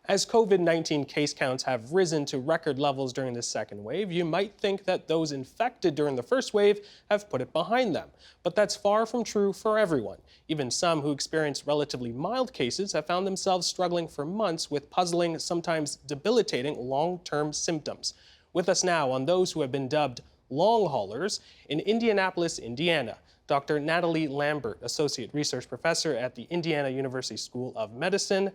As COVID-19 case counts have risen to record levels during the second wave, you might think that those infected during the first wave have put it behind them. But that's far from true for everyone. Even some who experienced relatively mild cases have found themselves struggling for months with puzzling, sometimes debilitating long-term symptoms. With us now on those who have been dubbed long haulers in Indianapolis, Indiana, Dr. Natalie Lambert, Associate Research Professor at the Indiana University School of Medicine.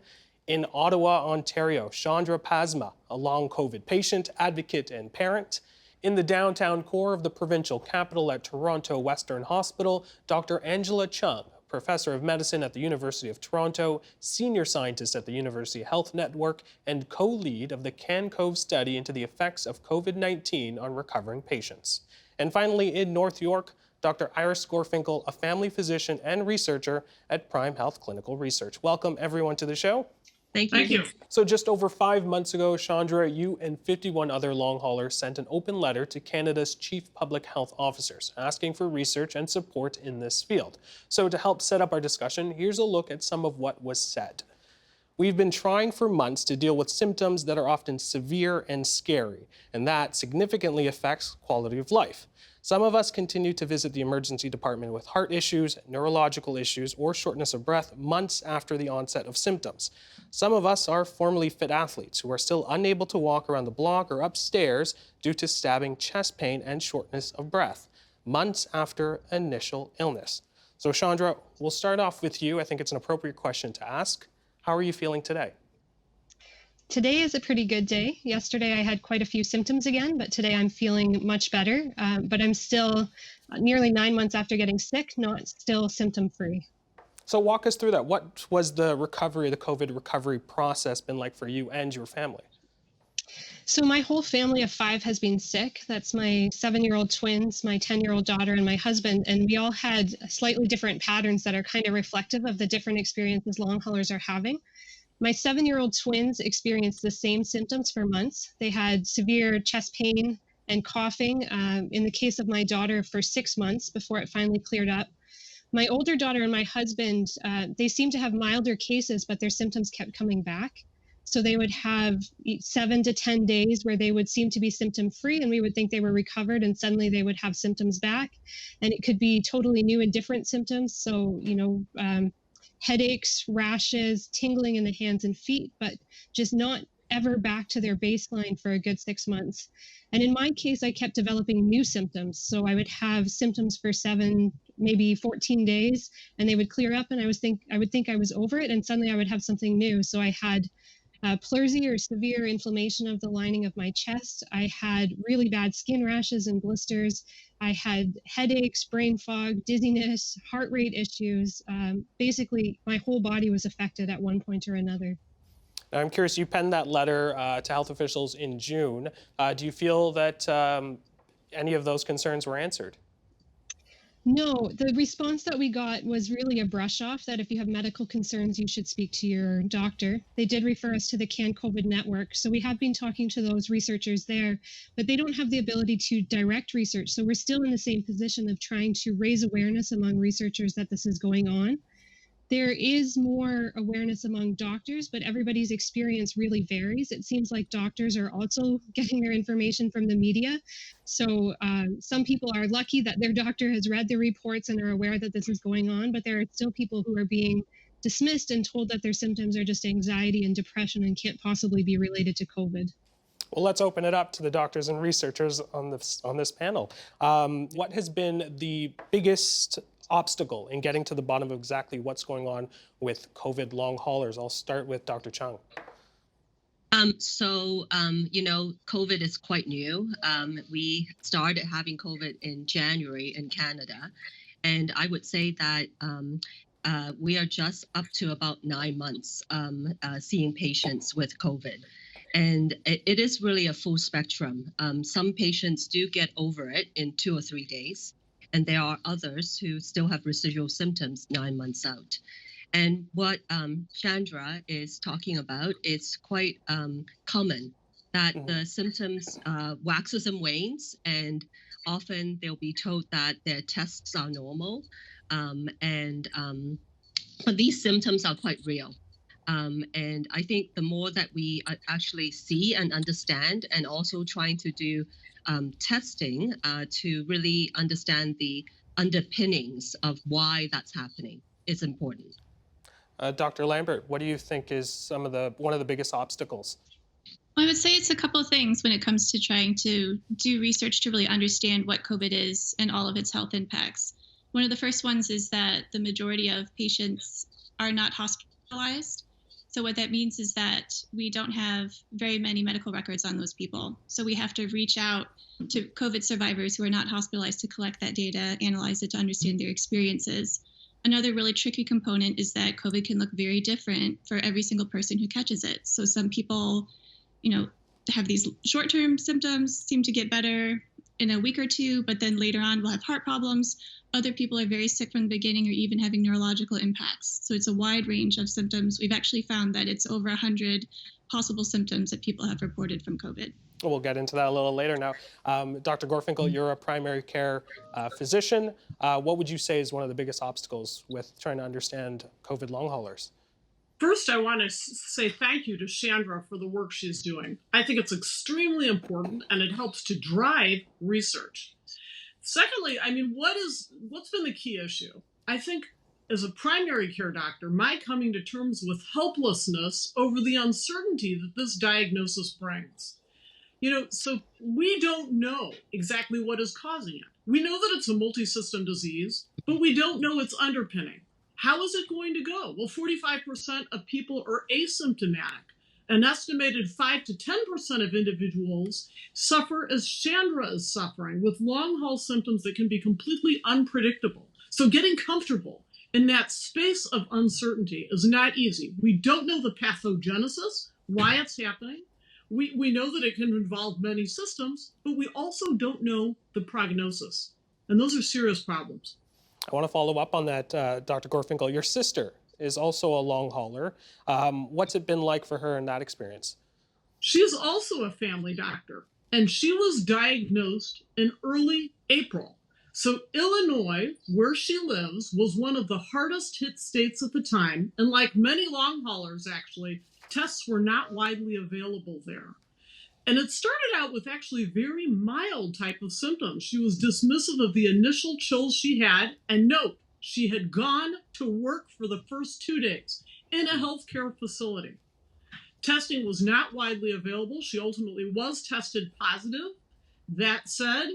In Ottawa, Ontario, Chandra Pasma, a long COVID patient, advocate, and parent. In the downtown core of the provincial capital at Toronto Western Hospital, Dr. Angela Chung, professor of medicine at the University of Toronto, senior scientist at the University Health Network, and co-lead of the CanCove study into the effects of COVID-19 on recovering patients. And finally, in North York, Dr. Iris Gorfinkel, a family physician and researcher at Prime Health Clinical Research. Welcome everyone to the show. Thank you. Thank you. So just over 5 months ago, Chandra, you and 51 other long haulers sent an open letter to Canada's chief public health officers asking for research and support in this field. So to help set up our discussion, here's a look at some of what was said. We've been trying for months to deal with symptoms that are often severe and scary, and that significantly affects quality of life. Some of us continue to visit the emergency department with heart issues, neurological issues, or shortness of breath months after the onset of symptoms. Some of us are formerly fit athletes who are still unable to walk around the block or upstairs due to stabbing chest pain and shortness of breath, months after initial illness. So Chandra, we'll start off with you. I think it's an appropriate question to ask. How are you feeling today? Today is a pretty good day. Yesterday I had quite a few symptoms again, but today I'm feeling much better. But I'm still nearly 9 months after getting sick, not still symptom free. So walk us through that. What was the recovery, the COVID recovery process been like for you and your family? So my whole family of 5 has been sick. That's my 7-year-old twins, my 10-year-old daughter, and my husband. And we all had slightly different patterns that are kind of reflective of the different experiences long haulers are having. My 7-year-old twins experienced the same symptoms for months. They had severe chest pain and coughing, in the case of my daughter, for 6 months before it finally cleared up. My older daughter and my husband, they seemed to have milder cases, but their symptoms kept coming back. So they would have 7 to 10 days where they would seem to be symptom free, and we would think they were recovered, and suddenly they would have symptoms back. And it could be totally new and different symptoms. So, headaches, rashes, tingling in the hands and feet, but just not ever back to their baseline for a good 6 months. And in my case, I kept developing new symptoms. So I would have symptoms for 7, maybe 14 days, and they would clear up, and I would think I was over it, and suddenly I would have something new. So I had pleurisy, or severe inflammation of the lining of my chest. I had really bad skin rashes and blisters. I had headaches, brain fog, dizziness, heart rate issues. Basically, my whole body was affected at one point or another. Now, I'm curious, you penned that letter to health officials in June. Do you feel that any of those concerns were answered? No, the response that we got was really a brush off that if you have medical concerns, you should speak to your doctor. They did refer us to the CanCovid network. So we have been talking to those researchers there, but they don't have the ability to direct research. So we're still in the same position of trying to raise awareness among researchers that this is going on. There is more awareness among doctors, but everybody's experience really varies. It seems like doctors are also getting their information from the media. So some people are lucky that their doctor has read the reports and are aware that this is going on, but there are still people who are being dismissed and told that their symptoms are just anxiety and depression and can't possibly be related to COVID. Well, let's open it up to the doctors and researchers on this panel. What has been the biggest obstacle in getting to the bottom of exactly what's going on with COVID long haulers? I'll start with Dr. Chung. COVID is quite new. We started having COVID in January in Canada. And I would say that we are just up to about 9 months seeing patients with COVID. And it is really a full spectrum. Some patients do get over it in 2 or 3 days. And there are others who still have residual symptoms 9 months out. And what Chandra is talking about is quite common, that the symptoms waxes and wanes, and often they'll be told that their tests are normal. But these symptoms are quite real. And I think the more that we actually see and understand, and also trying to do testing to really understand the underpinnings of why that's happening is important. Dr. Lambert, what do you think is one of the biggest obstacles? I would say it's a couple of things when it comes to trying to do research to really understand what COVID is and all of its health impacts. One of the first ones is that the majority of patients are not hospitalized. So, what that means is that we don't have very many medical records on those people. So, we have to reach out to COVID survivors who are not hospitalized to collect that data, analyze it to understand their experiences. Another really tricky component is that COVID can look very different for every single person who catches it. So, some people have these short-term symptoms, seem to get better in a week or two, but then later on will have heart problems. Other people are very sick from the beginning or even having neurological impacts. So it's a wide range of symptoms. We've actually found that it's over 100 possible symptoms that people have reported from COVID. We'll get into that a little later now. Dr. Gorfinkel, you're a primary care physician. What would you say is one of the biggest obstacles with trying to understand COVID long haulers? First, I want to say thank you to Chandra for the work she's doing. I think it's extremely important and it helps to drive research. Secondly, what's been the key issue? I think as a primary care doctor, my coming to terms with helplessness over the uncertainty that this diagnosis brings. So we don't know exactly what is causing it. We know that it's a multi-system disease, but we don't know its underpinning. How is it going to go? Well, 45% of people are asymptomatic. An estimated 5 to 10% of individuals suffer as Chandra is suffering, with long haul symptoms that can be completely unpredictable. So getting comfortable in that space of uncertainty is not easy. We don't know the pathogenesis, why it's happening. We know that it can involve many systems, but we also don't know the prognosis. And those are serious problems. I want to follow up on that, Dr. Gorfinkel. Your sister is also a long hauler. What's it been like for her in that experience? She's also a family doctor, and she was diagnosed in early April. So Illinois, where she lives, was one of the hardest hit states at the time. And like many long haulers, actually, tests were not widely available there. And it started out with actually very mild type of symptoms. She was dismissive of the initial chills she had. And note, she had gone to work for the first 2 days in a healthcare facility. Testing was not widely available. She ultimately was tested positive. That said,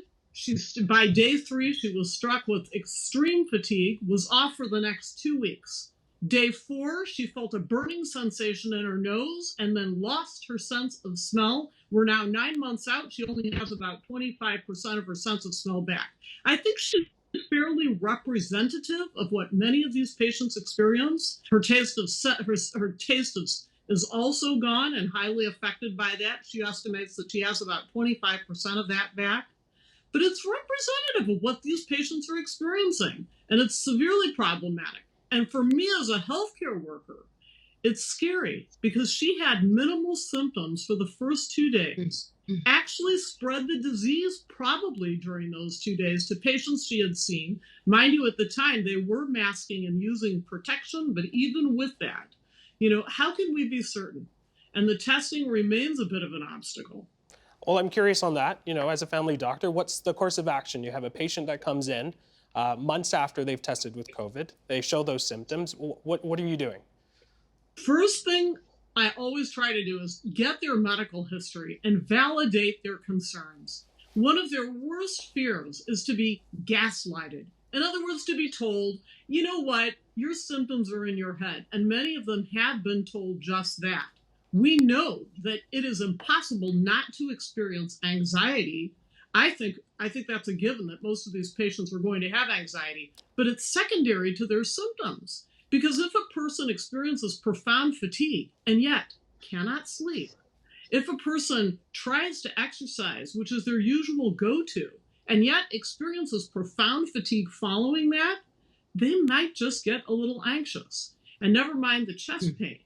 by day 3, she was struck with extreme fatigue, was off for the next 2 weeks. Day 4, she felt a burning sensation in her nose and then lost her sense of smell. We're now 9 months out. She only has about 25% of her sense of smell back. I think she's fairly representative of what many of these patients experience. Her taste is also gone and highly affected by that. She estimates that she has about 25% of that back. But it's representative of what these patients are experiencing, and it's severely problematic. And for me as a healthcare worker, it's scary because she had minimal symptoms for the first 2 days, actually spread the disease probably during those 2 days to patients she had seen. Mind you, at the time, they were masking and using protection, but even with that, how can we be certain? And the testing remains a bit of an obstacle. Well, I'm curious on that. As a family doctor, what's the course of action? You have a patient that comes in months after they've tested with COVID. They show those symptoms. What are you doing? First thing I always try to do is get their medical history and validate their concerns. One of their worst fears is to be gaslighted. In other words, to be told, you know what, your symptoms are in your head. And many of them have been told just that. We know that it is impossible not to experience anxiety. I think that's a given that most of these patients are going to have anxiety, but it's secondary to their symptoms. Because if a person experiences profound fatigue and yet cannot sleep, if a person tries to exercise, which is their usual go-to, and yet experiences profound fatigue following that, they might just get a little anxious. And never mind the chest pain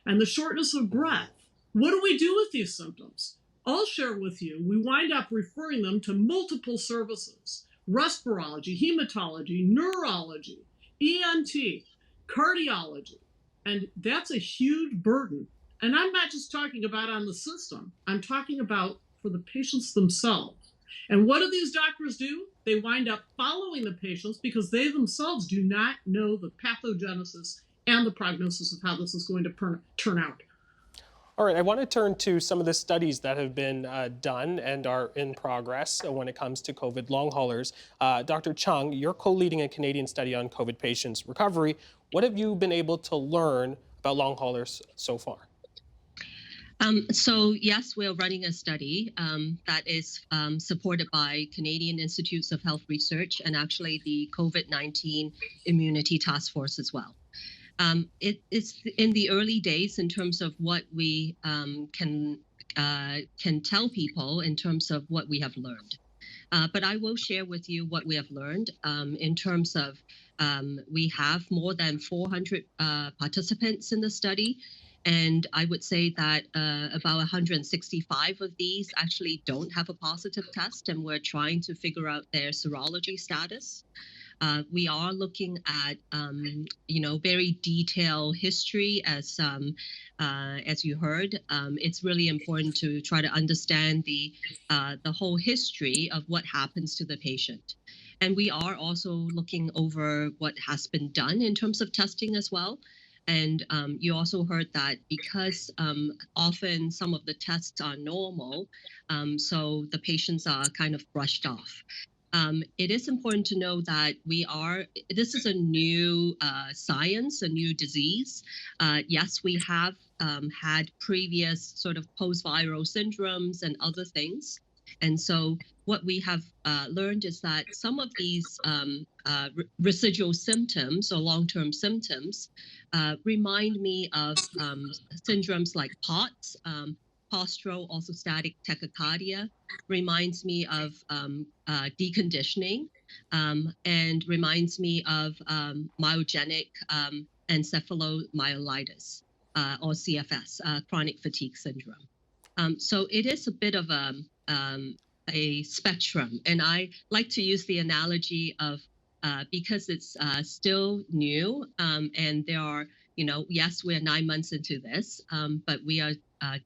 and the shortness of breath. What do we do with these symptoms? I'll share with you, we wind up referring them to multiple services: respirology, hematology, neurology, ENT, cardiology. And that's a huge burden. And I'm not just talking about on the system, I'm talking about for the patients themselves. And what do these doctors do? They wind up following the patients because they themselves do not know the pathogenesis and the prognosis of how this is going to turn out. All right, I want to turn to some of the studies that have been done and are in progress when it comes to COVID long haulers. Dr. Chung, you're co-leading a Canadian study on COVID patients' recovery. What have you been able to learn about long haulers so far? So yes, we're running a study that is supported by Canadian Institutes of Health Research and actually the COVID-19 Immunity Task Force as well. It's in the early days in terms of what we can tell people in terms of what we have learned. But I will share with you what we have learned in terms of we have more than 400 participants in the study. And I would say that about 165 of these actually don't have a positive test, and we're trying to figure out their serology status. We are looking at, very detailed history as you heard. It's really important to try to understand the whole history of what happens to the patient. And we are also looking over what has been done in terms of testing as well. And you also heard that because often some of the tests are normal, so the patients are kind of brushed off. It is important to know that this is a new science, a new disease. Yes, we have had previous sort of post-viral syndromes and other things. And so what we have learned is that some of these residual symptoms or long-term symptoms remind me of syndromes like POTS, postural orthostatic tachycardia, reminds me of deconditioning, and reminds me of myogenic encephalomyelitis, or CFS, chronic fatigue syndrome. So it is a bit of a spectrum. And I like to use the analogy of because it's still new, and there are, yes, we're 9 months into this, but we are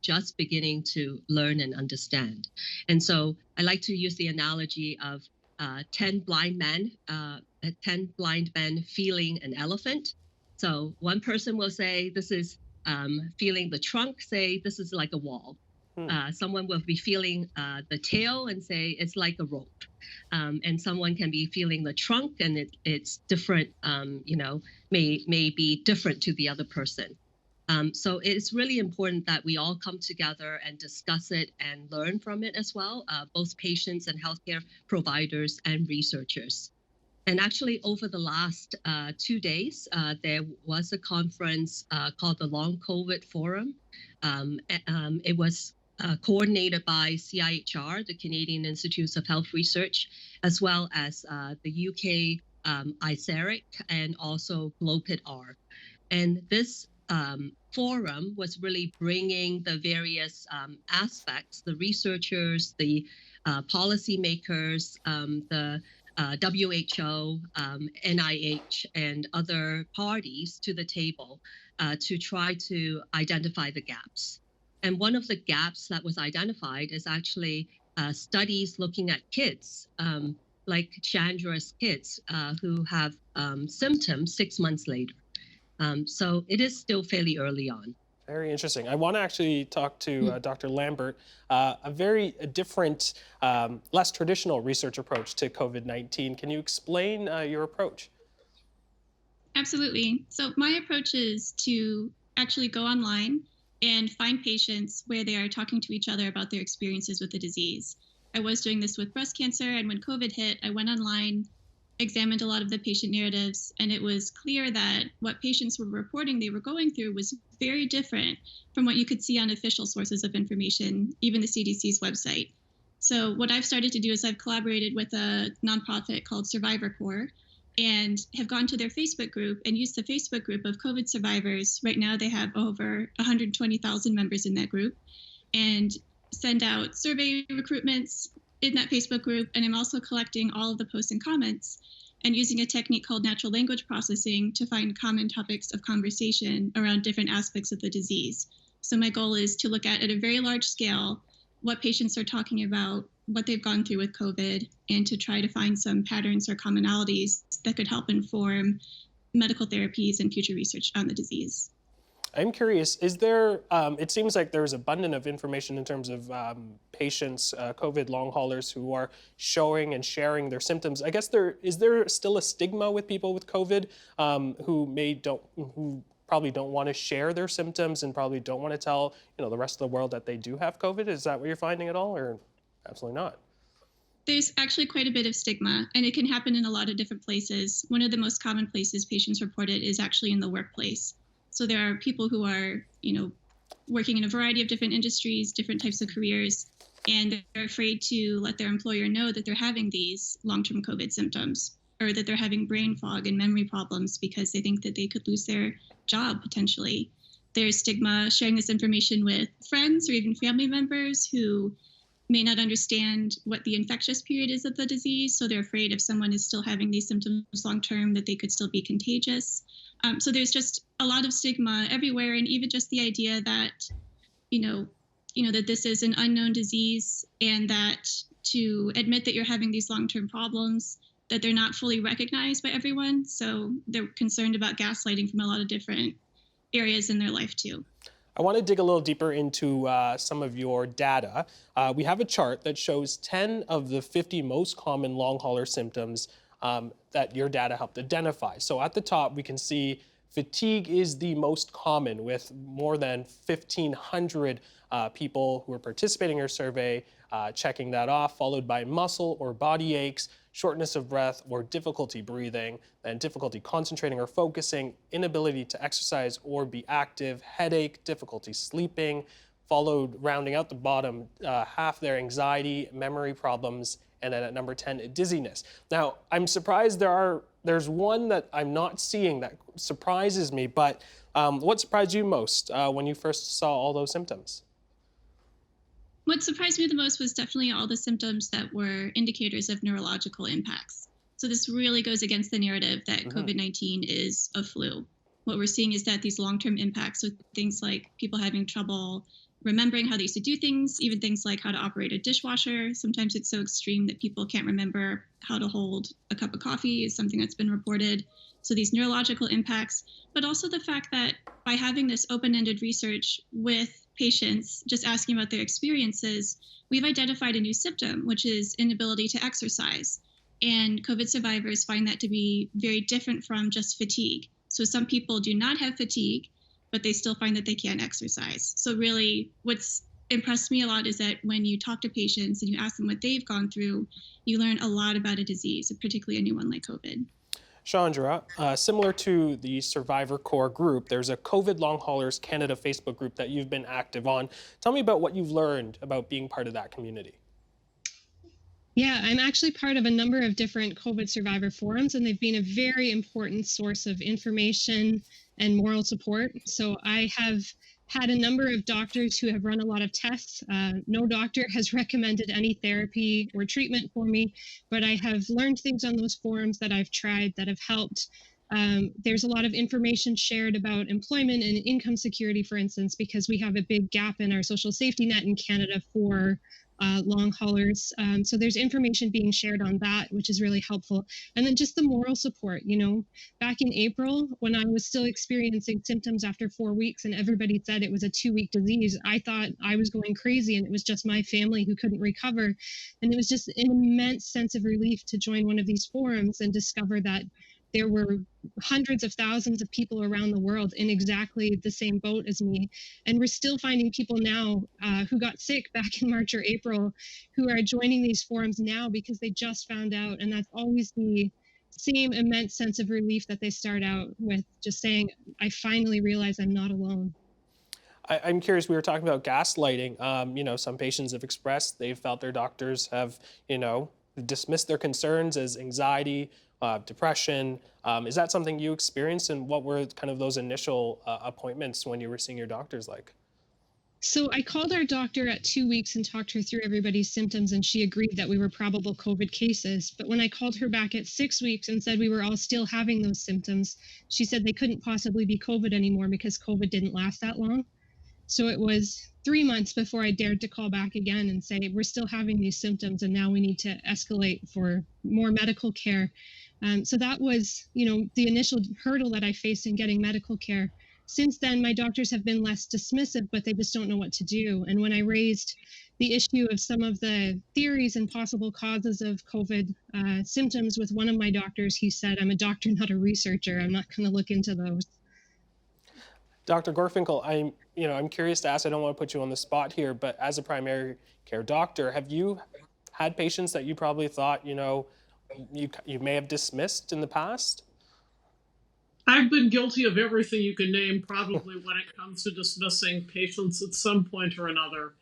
just beginning to learn and understand. And so I like to use the analogy of 10 blind men feeling an elephant. So one person will say, this is feeling the trunk, say, this is like a wall. Someone will be feeling the tail and say, it's like a rope. And someone can be feeling the trunk and it's different, may be different to the other person. So it's really important that we all come together and discuss it and learn from it as well, both patients and healthcare providers and researchers. And actually, over the last 2 days, there was a conference called the Long COVID Forum. It was coordinated by CIHR, the Canadian Institutes of Health Research, as well as the UK ICERIC and also GLOPID-R. And this forum was really bringing the various aspects, the researchers, the policymakers, the WHO, NIH, and other parties to the table to try to identify the gaps. And one of the gaps that was identified is actually studies looking at kids, like Chandra's kids, who have symptoms 6 months later. So it is still fairly early on. Very interesting. I want to actually talk to Dr. Lambert, a very different, less traditional research approach to COVID-19. Can you explain your approach? Absolutely. So my approach is to actually go online and find patients where they are talking to each other about their experiences with the disease. I was doing this with breast cancer, and when COVID hit, I went online, examined a lot of the patient narratives, and it was clear that what patients were reporting they were going through was very different from what you could see on official sources of information, even the CDC's website. So what I've started to do is I've collaborated with a nonprofit called Survivor Corps and have gone to their Facebook group and used the Facebook group of COVID survivors. Right now they have over 120,000 members in that group, and send out survey recruitments in that Facebook group. And I'm also collecting all of the posts and comments and using a technique called natural language processing to find common topics of conversation around different aspects of the disease. So my goal is to look at a very large scale what patients are talking about, what they've gone through with COVID, and to try to find some patterns or commonalities that could help inform medical therapies and future research on the disease. I'm curious, is there, it seems like there's abundant of information in terms of patients, COVID long haulers who are showing and sharing their symptoms. I guess is there still a stigma with people with COVID who probably don't want to share their symptoms and probably don't want to tell, the rest of the world that they do have COVID? Is that what you're finding at all, or absolutely not? There's actually quite a bit of stigma, and it can happen in a lot of different places. One of the most common places patients report it is actually in the workplace. So there are people who are, working in a variety of different industries, different types of careers, and they're afraid to let their employer know that they're having these long-term COVID symptoms, or that they're having brain fog and memory problems because they think that they could lose their job potentially. There's stigma sharing this information with friends or even family members who may not understand what the infectious period is of the disease, so they're afraid if someone is still having these symptoms long-term that they could still be contagious. So there's just a lot of stigma everywhere, and even just the idea that, that this is an unknown disease, and that to admit that you're having these long-term problems, that they're not fully recognized by everyone. So they're concerned about gaslighting from a lot of different areas in their life too. I want to dig a little deeper into some of your data. We have a chart that shows 10 of the 50 most common long hauler symptoms that your data helped identify. So at the top, we can see fatigue is the most common, with more than 1,500 people who are participating in your survey checking that off, followed by muscle or body aches, shortness of breath or difficulty breathing, and difficulty concentrating or focusing, inability to exercise or be active, headache, difficulty sleeping, followed, rounding out the bottom half there, anxiety, memory problems, and then at number 10, dizziness. Now, I'm surprised there's one that I'm not seeing that surprises me, but what surprised you most when you first saw all those symptoms? What surprised me the most was definitely all the symptoms that were indicators of neurological impacts. So this really goes against the narrative that COVID-19 is a flu. What we're seeing is that these long-term impacts, so things like people having trouble remembering how they used to do things, even things like how to operate a dishwasher. Sometimes it's so extreme that people can't remember how to hold a cup of coffee, is something that's been reported. So these neurological impacts, but also the fact that by having this open-ended research with patients, just asking about their experiences, we've identified a new symptom, which is inability to exercise. And COVID survivors find that to be very different from just fatigue. So some people do not have fatigue, but they still find that they can't exercise. So really, what's impressed me a lot is that when you talk to patients and you ask them what they've gone through, you learn a lot about a disease, particularly a new one like COVID. Chandra, similar to the Survivor Core group, there's a COVID Long Haulers Canada Facebook group that you've been active on. Tell me about what you've learned about being part of that community. Yeah, I'm actually part of a number of different COVID survivor forums, and they've been a very important source of information and moral support. So I have had a number of doctors who have run a lot of tests. No doctor has recommended any therapy or treatment for me, but I have learned things on those forums that I've tried that have helped. There's a lot of information shared about employment and income security, for instance, because we have a big gap in our social safety net in Canada for long haulers. So there's information being shared on that, which is really helpful. And then just the moral support, back in April, when I was still experiencing symptoms after 4 weeks and everybody said it was a 2-week disease, I thought I was going crazy and it was just my family who couldn't recover. And it was just an immense sense of relief to join one of these forums and discover that there were hundreds of thousands of people around the world in exactly the same boat as me. And we're still finding people now who got sick back in March or April who are joining these forums now because they just found out. And that's always the same immense sense of relief that they start out with, just saying, I finally realize I'm not alone. I'm curious, we were talking about gaslighting. Some patients have expressed they've felt their doctors have, dismissed their concerns as anxiety, depression. Is that something you experienced, and what were kind of those initial appointments when you were seeing your doctors like? So I called our doctor at 2 weeks and talked her through everybody's symptoms, and she agreed that we were probable COVID cases. But when I called her back at 6 weeks and said we were all still having those symptoms, she said they couldn't possibly be COVID anymore because COVID didn't last that long. So it was 3 months before I dared to call back again and say, we're still having these symptoms and now we need to escalate for more medical care. So that was, the initial hurdle that I faced in getting medical care. Since then, my doctors have been less dismissive, but they just don't know what to do. And when I raised the issue of some of the theories and possible causes of COVID symptoms with one of my doctors, he said, I'm a doctor, not a researcher. I'm not going to look into those. Dr. Gorfinkel, I'm curious to ask, I don't want to put you on the spot here, but as a primary care doctor, have you had patients that you probably thought, you may have dismissed in the past? I've been guilty of everything you can name, probably when it comes to dismissing patients at some point or another.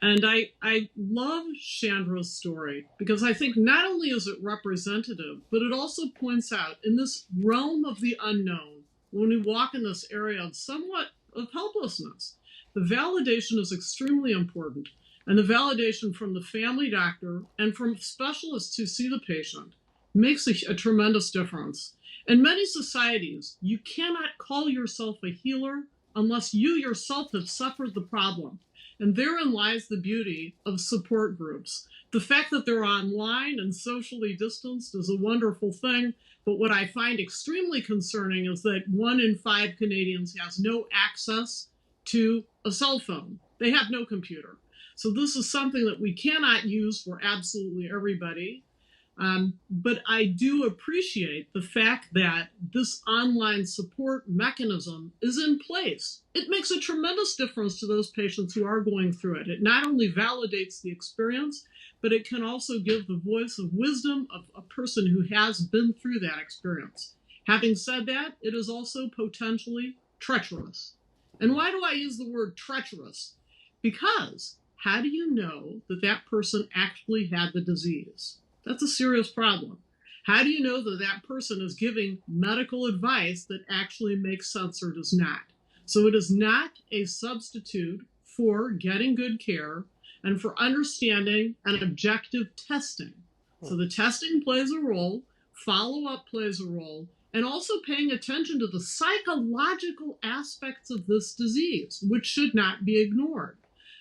And I love Chandra's story because I think not only is it representative, but it also points out in this realm of the unknown, when we walk in this area of somewhat of helplessness, the validation is extremely important. And the validation from the family doctor and from specialists who see the patient makes a tremendous difference. In many societies, you cannot call yourself a healer unless you yourself have suffered the problem. And therein lies the beauty of support groups. The fact that they're online and socially distanced is a wonderful thing. But what I find extremely concerning is that 1 in 5 Canadians has no access to a cell phone. They have no computer. So this is something that we cannot use for absolutely everybody. But I do appreciate the fact that this online support mechanism is in place. It makes a tremendous difference to those patients who are going through it. It not only validates the experience, but it can also give the voice of wisdom of a person who has been through that experience. Having said that, it is also potentially treacherous. And why do I use the word treacherous? Because how do you know that that person actually had the disease? That's a serious problem. How do you know that that person is giving medical advice that actually makes sense or does not? So it is not a substitute for getting good care and for understanding and objective testing. So the testing plays a role, follow-up plays a role, and also paying attention to the psychological aspects of this disease, which should not be ignored.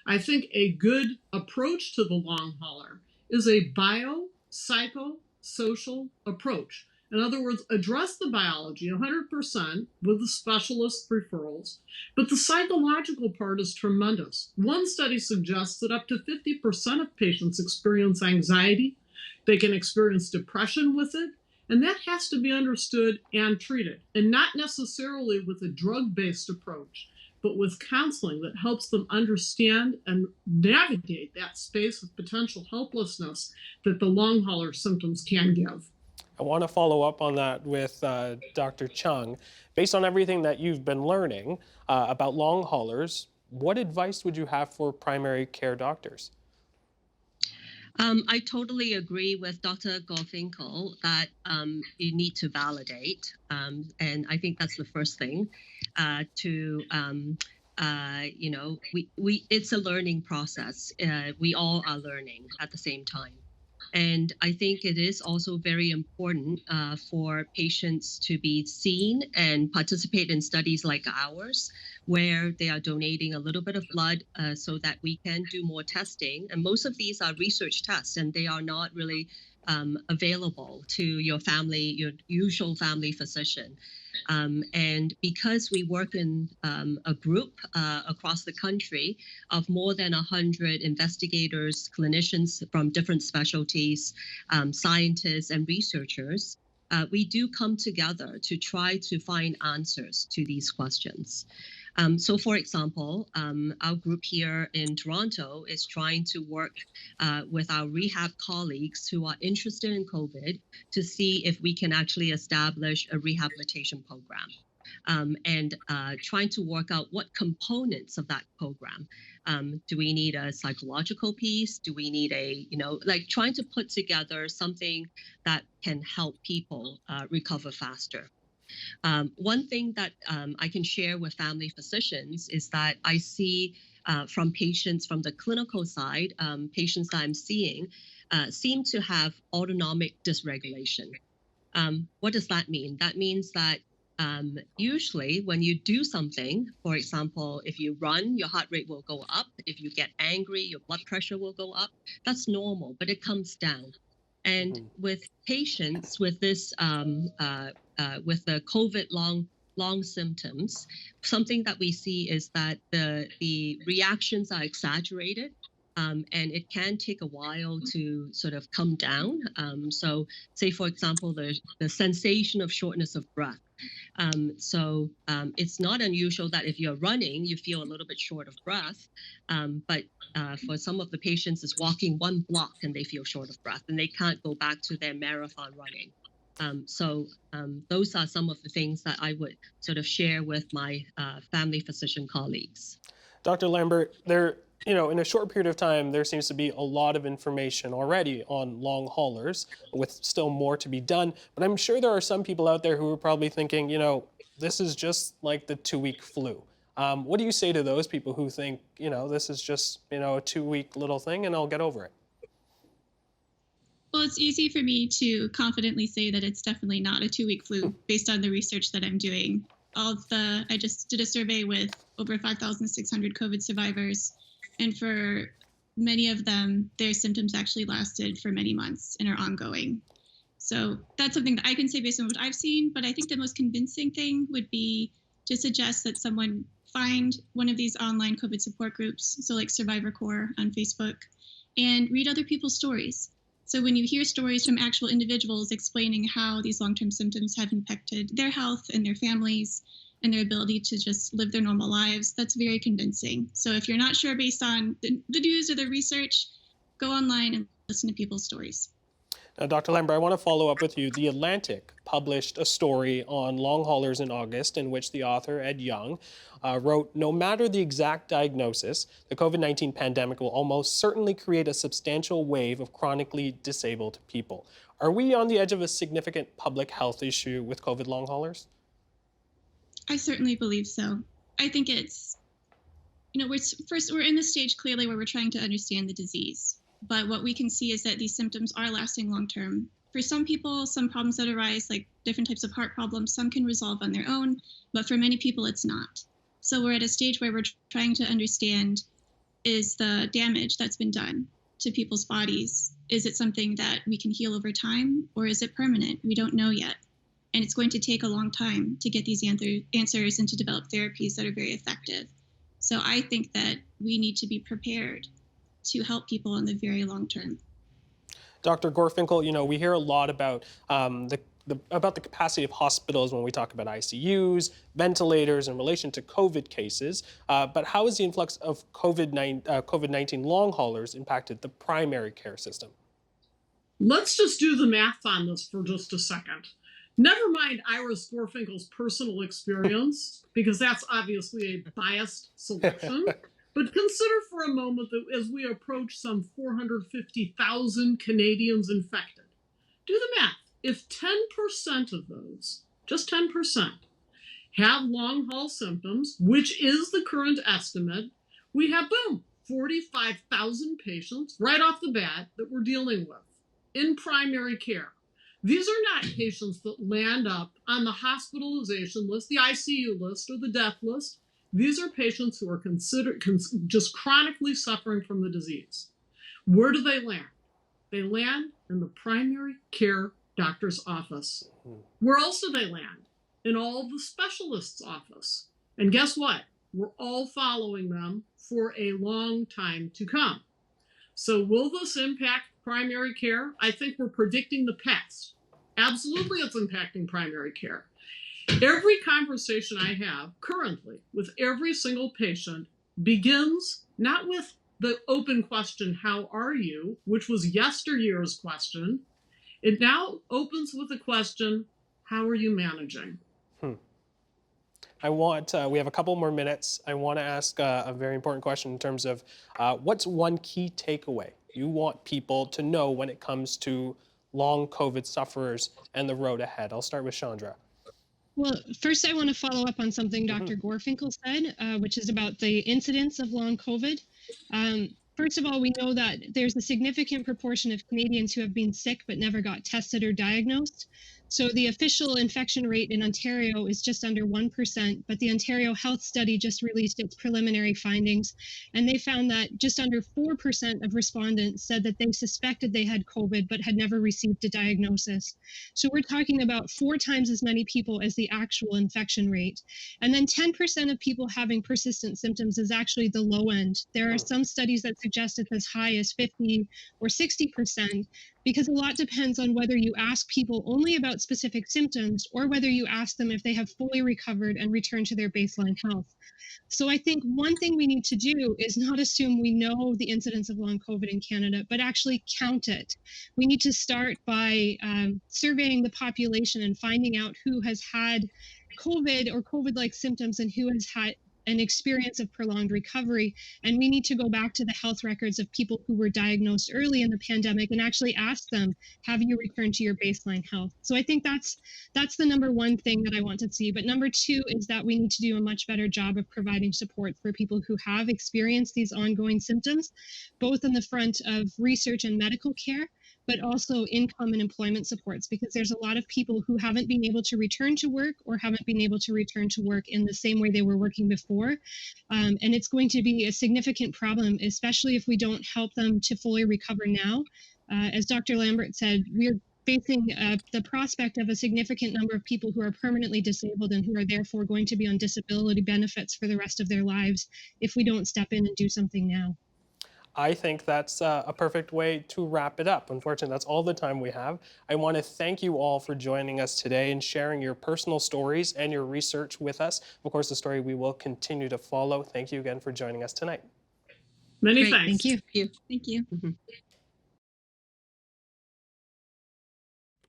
I think a good approach to the long hauler is a biopsychosocial approach. In other words, address the biology 100% with the specialist referrals, but the psychological part is tremendous. One study suggests that up to 50% of patients experience anxiety. They can experience depression with it, and that has to be understood and treated, and not necessarily with a drug-based approach, but with counseling that helps them understand and navigate that space of potential helplessness that the long hauler symptoms can give. I want to follow up on that with Dr. Chung. Based on everything that you've been learning about long haulers, what advice would you have for primary care doctors? I totally agree with Dr. Gorfinkel that you need to validate, and I think that's the first thing. It's a learning process. We all are learning at the same time. And I think it is also very important for patients to be seen and participate in studies like ours, where they are donating a little bit of blood so that we can do more testing. And most of these are research tests, and they are not really available to your usual family physician. And because we work in a group across the country of more than 100 investigators, clinicians from different specialties, scientists, and researchers, we do come together to try to find answers to these questions. So, for example, our group here in Toronto is trying to work with our rehab colleagues who are interested in COVID to see if we can actually establish a rehabilitation program. And trying to work out what components of that program. Do we need a psychological piece? Do we need trying to put together something that can help people recover faster? One thing that I can share with family physicians is that I see from patients from the clinical side, patients that I'm seeing seem to have autonomic dysregulation. What does that mean? That means that usually when you do something, for example, if you run, your heart rate will go up. If you get angry, your blood pressure will go up. That's normal, but it comes down. And with patients with this, with the COVID long symptoms, something that we see is that the reactions are exaggerated. And it can take a while to sort of come down. So say, for example, the sensation of shortness of breath. It's not unusual that if you're running, you feel a little bit short of breath. But for some of the patients, it's walking one block and they feel short of breath and they can't go back to their marathon running. Those are some of the things that I would sort of share with my family physician colleagues. Dr. Lambert, in a short period of time, there seems to be a lot of information already on long haulers, with still more to be done. But I'm sure there are some people out there who are probably thinking, this is just like the 2-week flu. What do you say to those people who think, this is just, a 2-week little thing and I'll get over it? Well, it's easy for me to confidently say that it's definitely not a 2-week flu based on the research that I'm doing. I just did a survey with over 5,600 COVID survivors, and for many of them, their symptoms actually lasted for many months and are ongoing. So that's something that I can say based on what I've seen, but I think the most convincing thing would be to suggest that someone find one of these online COVID support groups, so like Survivor Corps on Facebook, and read other people's stories. So when you hear stories from actual individuals explaining how these long-term symptoms have impacted their health and their families and their ability to just live their normal lives, that's very convincing. So if you're not sure based on the news or the research, go online and listen to people's stories. Now, Dr. Lambert, I want to follow up with you. The Atlantic published a story on long haulers in August in which the author, Ed Young, wrote, "No matter the exact diagnosis, the COVID-19 pandemic will almost certainly create a substantial wave of chronically disabled people." Are we on the edge of a significant public health issue with COVID long haulers? I certainly believe so. I think it's, we're in the stage clearly where we're trying to understand the disease. But what we can see is that these symptoms are lasting long term. For some people, some problems that arise, like different types of heart problems, some can resolve on their own, but for many people, it's not. So we're at a stage where we're trying to understand, is the damage that's been done to people's bodies, is it something that we can heal over time, or is it permanent? We don't know yet. And it's going to take a long time to get these answers and to develop therapies that are very effective. So I think that we need to be prepared to help people in the very long term. Dr. Gorfinkel, we hear a lot about about the capacity of hospitals when we talk about ICUs, ventilators in relation to COVID cases. But how has the influx of COVID-19 long haulers impacted the primary care system? Let's just do the math on this for just a second. Never mind Iris Gorfinkel's personal experience, because that's obviously a biased selection. But consider for a moment that as we approach some 450,000 Canadians infected, do the math. If 10% of those, just 10%, have long haul symptoms, which is the current estimate, we have, boom, 45,000 patients right off the bat that we're dealing with in primary care. These are not patients that land up on the hospitalization list, the ICU list, or the death list. These are patients who are considered just chronically suffering from the disease. Where do they land? They land in the primary care doctor's office. Where else do they land? In all the specialists' office. And guess what? We're all following them for a long time to come. So will this impact primary care? I think we're predicting the past. Absolutely, it's impacting primary care. Every conversation I have currently with every single patient begins not with the open question, "How are you?" which was yesteryear's question. It now opens with the question, "How are you managing?" We have a couple more minutes. I want to ask a very important question in terms of what's one key takeaway you want people to know when it comes to long COVID sufferers and the road ahead? I'll start with Chandra. Well, first, I want to follow up on something Dr. Gorfinkel said, which is about the incidence of long COVID. First of all, we know that there's a significant proportion of Canadians who have been sick but never got tested or diagnosed. So the official infection rate in Ontario is just under 1%, but the Ontario Health Study just released its preliminary findings, and they found that just under 4% of respondents said that they suspected they had COVID but had never received a diagnosis. So we're talking about 4 times as many people as the actual infection rate. And then 10% of people having persistent symptoms is actually the low end. There are some studies that suggest it's as high as 50 or 60%, because a lot depends on whether you ask people only about specific symptoms or whether you ask them if they have fully recovered and returned to their baseline health. So I think one thing we need to do is not assume we know the incidence of long COVID in Canada, but actually count it. We need to start by surveying the population and finding out who has had COVID or COVID-like symptoms and who has had an experience of prolonged recovery. And we need to go back to the health records of people who were diagnosed early in the pandemic and actually ask them, have you returned to your baseline health? So I think that's the number one thing that I want to see. But number two is that we need to do a much better job of providing support for people who have experienced these ongoing symptoms, both on the front of research and medical care, but also income and employment supports, because there's a lot of people who haven't been able to return to work or haven't been able to return to work in the same way they were working before. And it's going to be a significant problem, especially if we don't help them to fully recover now. As Dr. Lambert said, we're facing the prospect of a significant number of people who are permanently disabled and who are therefore going to be on disability benefits for the rest of their lives if we don't step in and do something now. I think that's a perfect way to wrap it up. Unfortunately, that's all the time we have. I want to thank you all for joining us today and sharing your personal stories and your research with us. Of course, the story we will continue to follow. Thank you again for joining us tonight. Many Great. thanks. Thank you. Thank you. Thank you.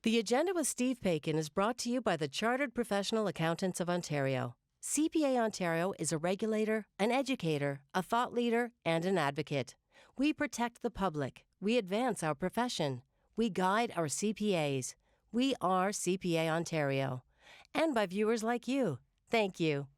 The Agenda with Steve Paikin is brought to you by the Chartered Professional Accountants of Ontario. CPA Ontario is a regulator, an educator, a thought leader, and an advocate. We protect the public. We advance our profession. We guide our CPAs. We are CPA Ontario. And by viewers like you. Thank you.